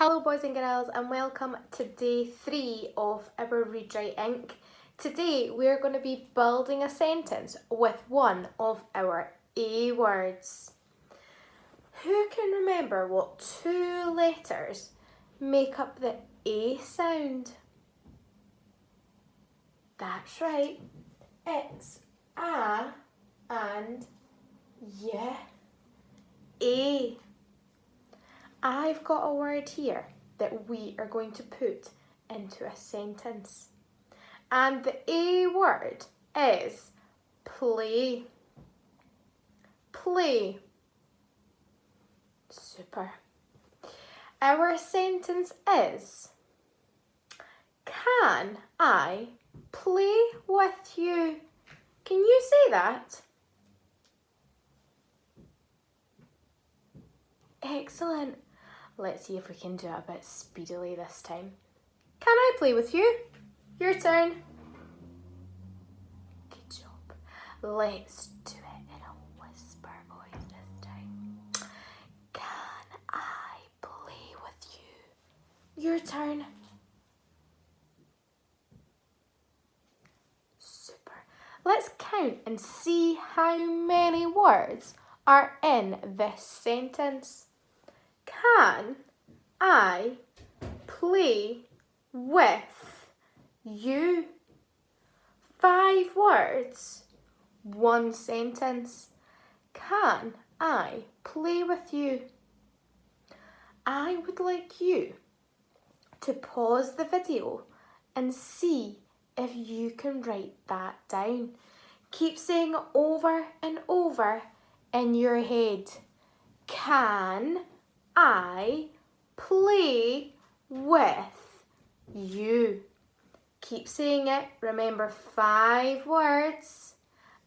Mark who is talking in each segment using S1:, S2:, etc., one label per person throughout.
S1: Hello boys and girls and welcome to day 3 of our Read Write Inc. Today we're going to be building a sentence with one of our A words. Who can remember what two letters make up the A sound? That's right, it's A and Y. A. I've got a word here that we are going to put into a sentence. And the A word is play. Play. Super. Our sentence is, can I play with you? Can you say that? Excellent. Let's see if we can do it a bit speedily this time. Can I play with you? Your turn. Good job. Let's do it in a whisper voice this time. Can I play with you? Your turn. Super. Let's count and see how many words are in this sentence. Can I play with you? 5 words, 1 sentence. Can I play with you? I would like you to pause the video and see if you can write that down. Keep saying it over and over in your head. Can I play with you? Keep saying it. Remember 5 words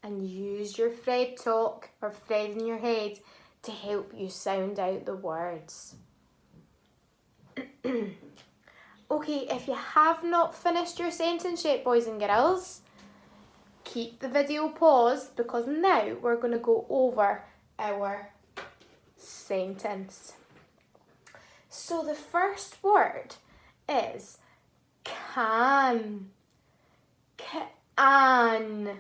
S1: and use your Fred talk or Fred in your head to help you sound out the words. Okay, if you have not finished your sentence yet, boys and girls, keep the video paused because now we're going to go over our sentence. So the first word is can. Can.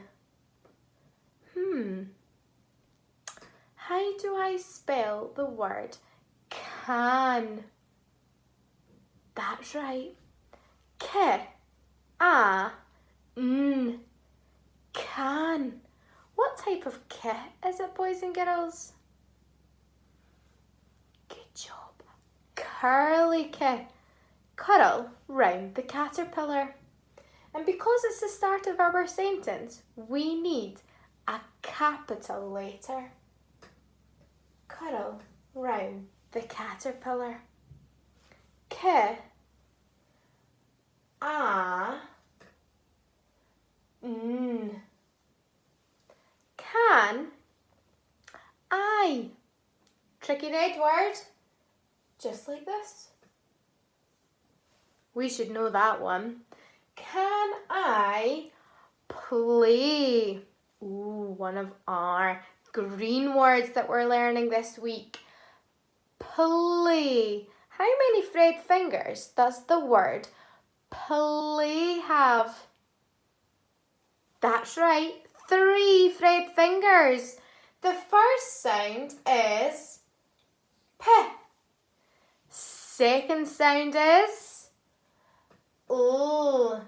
S1: How do I spell the word can? That's right. K-A-N. Can. What type of K is it, boys and girls? Good job. Curly K. Curl round the caterpillar. And because it's the start of our sentence, we need a capital letter. Curl round the caterpillar. K. A. N. Can I. Tricky red word. Just like this. We should know that one. Can I play? Ooh, one of our green words that we're learning this week. Play. How many Fred fingers does the word play have? That's right, 3 Fred fingers. The first sound is P. Second sound is L.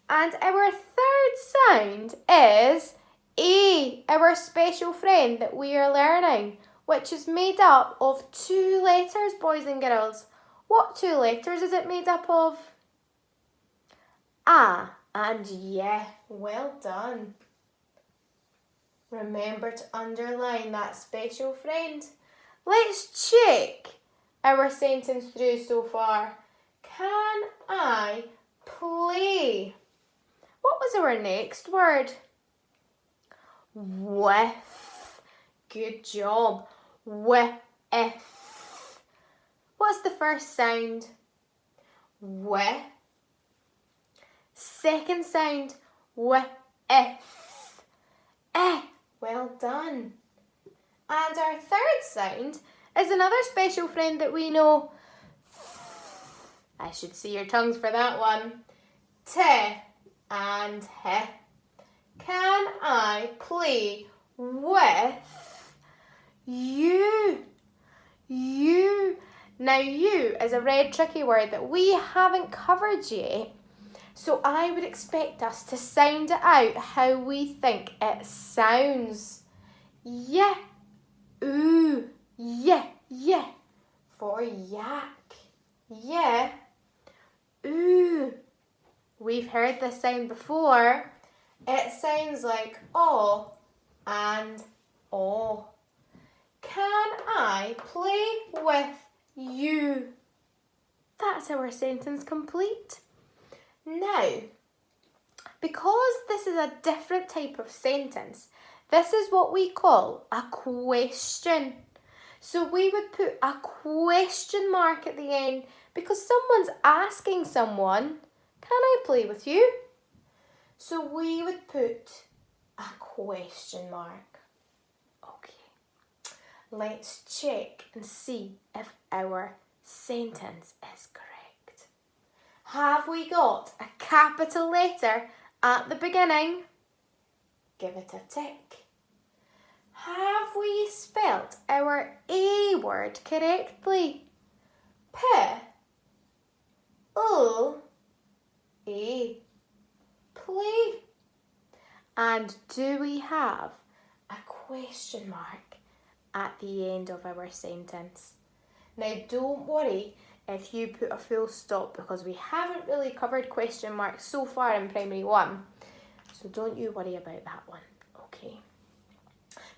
S1: And our third sound is A, our special friend that we are learning, which is made up of 2 letters, boys and girls. What 2 letters is it made up of? A and Y. Well done. Remember to underline that special friend. Let's check our sentence through so far. Can I play? What was our next word? With. Good job. With. What's the first sound? W. Second sound? W. Well done. And our third sound is another special friend that we know. I should see your tongues for that one. T and H. Can I play with you? You. Now, you is a red tricky word that we haven't covered yet. So I would expect us to sound it out how we think it sounds. Yeah. Ooh. Yeah. Yeah. For yak. Yeah. Ooh. We've heard this sound before. It sounds like oh and oh. Can I play with you? That's our sentence complete. Now, because this is a different type of sentence, this is what we call a question. So we would put a question mark at the end because someone's asking someone, can I play with you? So we would put a question mark. Okay, let's check and see if our sentence is correct. Have we got a capital letter at the beginning? Give it a tick. Have we spelt our A word correctly? P, L, A, play. And do we have a question mark at the end of our sentence? Now, don't worry if you put a full stop because we haven't really covered question marks so far in primary 1. So don't you worry about that one. Okay.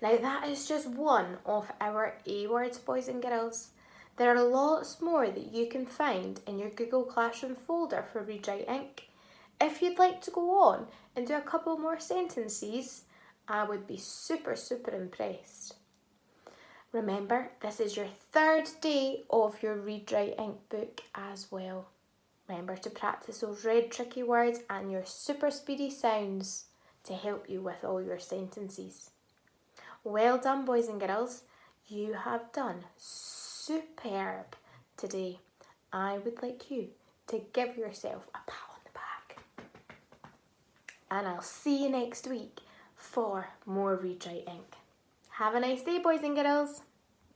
S1: Now that is just one of our A words, boys and girls. There are lots more that you can find in your Google Classroom folder for Read Write Inc. If you'd like to go on and do a couple more sentences, I would be super impressed. Remember, this is your 3rd day of your Read Write Inc book as well. Remember to practice those red tricky words and your super speedy sounds to help you with all your sentences. Well done, boys and girls. You have done superb today. I would like you to give yourself a pat on the back. And I'll see you next week for more Read Write Inc. Have a nice day, boys and girls.